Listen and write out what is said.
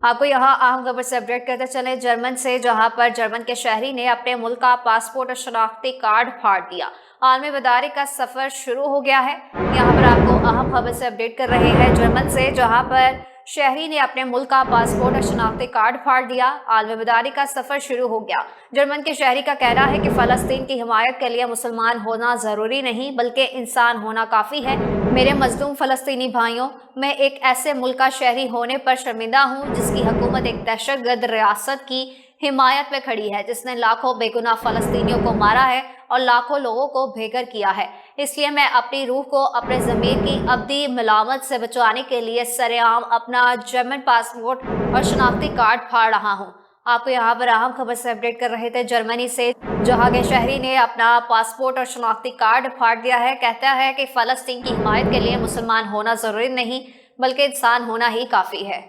आपको यहाँ अहम खबर से अपडेट करते चले जर्मन से, जहां पर जर्मन के शहरी ने अपने मुल्क का पासपोर्ट और शनाख्ती कार्ड फाड़ दिया। आलमी बदारी का सफर शुरू हो गया है। यहाँ पर आपको अहम खबर से अपडेट कर रहे हैं जर्मन से, जहां पर शहरी ने अपने मुल्क का पासपोर्ट और शनाख्ती कार्ड फाड़ दिया। आलमी बदारी का सफर शुरू हो गया। जर्मन के शहरी का कहना है कि फलस्तीन की हिमायत के लिए मुसलमान होना जरूरी नहीं बल्कि इंसान होना काफी है। मेरे मजलूम फलस्तीनी भाइयों, मैं एक ऐसे मुल्क का शहरी होने पर शर्मिंदा हूँ जिसकी हुकूमत एक दहशतगर्द रियासत की हिमायत में खड़ी है, जिसने लाखों बेगुनाह फलस्तीनियों को मारा है और लाखों लोगों को बेघर किया है। इसलिए मैं अपनी रूह को अपने ज़मीर की अब्दी मलामत से बचाने के लिए सरेआम अपना जर्मन पासपोर्ट और शनाख्ती कार्ड फाड़ रहा हूँ। आपको यहाँ पर अहम खबर से अपडेट कर रहे थे जर्मनी से, जहाँ के शहरी ने अपना पासपोर्ट और शनाख्ती कार्ड फाड़ दिया है। कहता है कि फ़लस्तीन की हिमायत के लिए मुसलमान होना ज़रूरी नहीं बल्कि इंसान होना ही काफ़ी है।